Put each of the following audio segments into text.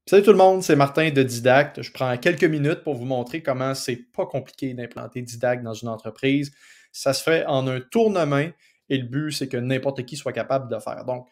Salut tout le monde, c'est Martin de Didacte. Je prends quelques minutes pour vous montrer comment c'est pas compliqué d'implanter Didacte dans une entreprise. Ça se fait en un tournement et le but, c'est que n'importe qui soit capable de le faire. Donc,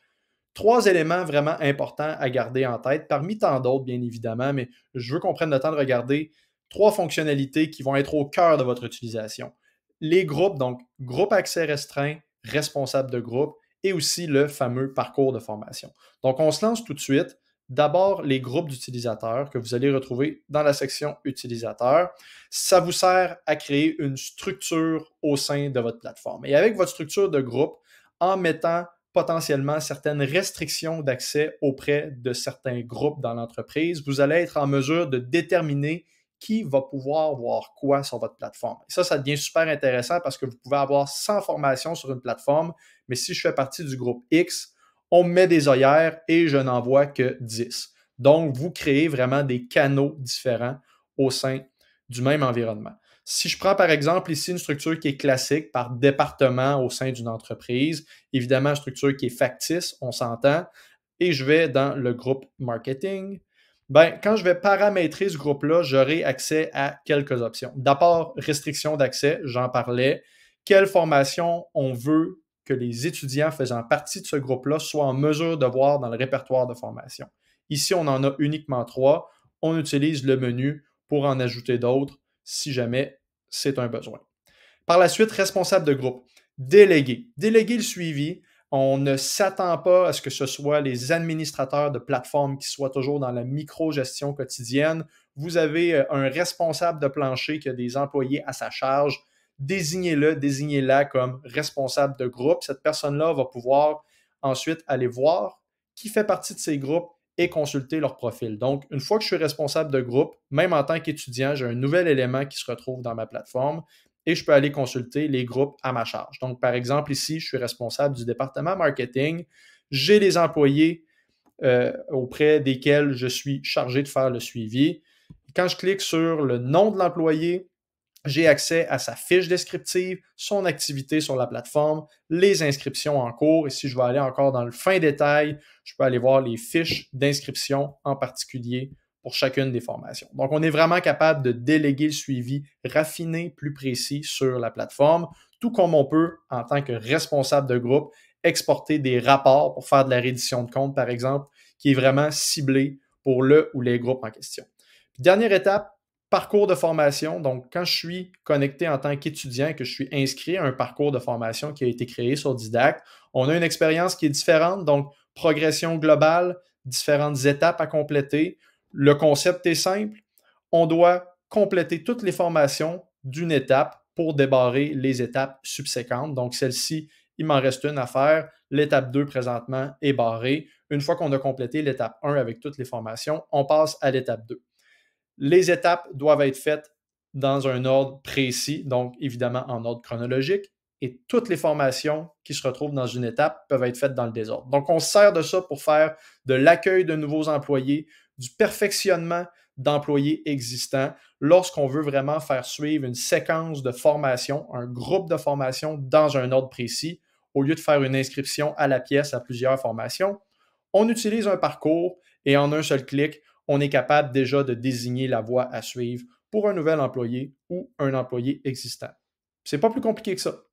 trois éléments vraiment importants à garder en tête, parmi tant d'autres, bien évidemment, mais je veux qu'on prenne le temps de regarder trois fonctionnalités qui vont être au cœur de votre utilisation. Les groupes, donc groupe accès restreint, responsable de groupe, et aussi le fameux parcours de formation. Donc, on se lance tout de suite. D'abord, les groupes d'utilisateurs que vous allez retrouver dans la section utilisateurs. Ça vous sert à créer une structure au sein de votre plateforme. Et avec votre structure de groupe, en mettant potentiellement certaines restrictions d'accès auprès de certains groupes dans l'entreprise, vous allez être en mesure de déterminer qui va pouvoir voir quoi sur votre plateforme. Et ça devient super intéressant parce que vous pouvez avoir 100 formations sur une plateforme, mais si je fais partie du groupe X, on me met des œillères et je n'en vois que 10. Donc, vous créez vraiment des canaux différents au sein du même environnement. Si je prends par exemple ici une structure qui est classique par département au sein d'une entreprise, évidemment une structure qui est factice, on s'entend, et je vais dans le groupe marketing, ben, quand je vais paramétrer ce groupe-là, j'aurai accès à quelques options. D'abord, restriction d'accès, j'en parlais. Quelle formation on veut que les étudiants faisant partie de ce groupe-là soient en mesure de voir dans le répertoire de formation. Ici, on en a uniquement 3. On utilise le menu pour en ajouter d'autres si jamais c'est un besoin. Par la suite, responsable de groupe. Déléguer. Déléguer le suivi. On ne s'attend pas à ce que ce soit les administrateurs de plateforme qui soient toujours dans la micro-gestion quotidienne. Vous avez un responsable de plancher qui a des employés à sa charge. Désignez-le, désignez-la comme responsable de groupe. Cette personne-là va pouvoir ensuite aller voir qui fait partie de ces groupes et consulter leur profil. Donc, une fois que je suis responsable de groupe, même en tant qu'étudiant, j'ai un nouvel élément qui se retrouve dans ma plateforme et je peux aller consulter les groupes à ma charge. Donc, par exemple, ici, je suis responsable du département marketing. J'ai les employés auprès desquels je suis chargé de faire le suivi. Quand je clique sur le nom de l'employé, j'ai accès à sa fiche descriptive, son activité sur la plateforme, les inscriptions en cours. Et si je veux aller encore dans le fin détail, je peux aller voir les fiches d'inscription en particulier pour chacune des formations. Donc, on est vraiment capable de déléguer le suivi raffiné, plus précis sur la plateforme, tout comme on peut, en tant que responsable de groupe, exporter des rapports pour faire de la reddition de compte, par exemple, qui est vraiment ciblé pour le ou les groupes en question. Puis, dernière étape, parcours de formation. Donc, quand je suis connecté en tant qu'étudiant et que je suis inscrit à un parcours de formation qui a été créé sur Didacte, on a une expérience qui est différente. Donc, progression globale, différentes étapes à compléter. Le concept est simple. On doit compléter toutes les formations d'une étape pour débarrer les étapes subséquentes. Donc, celle-ci, il m'en reste une à faire. L'étape 2, présentement, est barrée. Une fois qu'on a complété l'étape 1 avec toutes les formations, on passe à l'étape 2. Les étapes doivent être faites dans un ordre précis, donc évidemment en ordre chronologique, et toutes les formations qui se retrouvent dans une étape peuvent être faites dans le désordre. Donc, on se sert de ça pour faire de l'accueil de nouveaux employés, du perfectionnement d'employés existants, lorsqu'on veut vraiment faire suivre une séquence de formation, un groupe de formation dans un ordre précis, au lieu de faire une inscription à la pièce à plusieurs formations. On utilise un parcours et en un seul clic, on est capable déjà de désigner la voie à suivre pour un nouvel employé ou un employé existant. C'est pas plus compliqué que ça.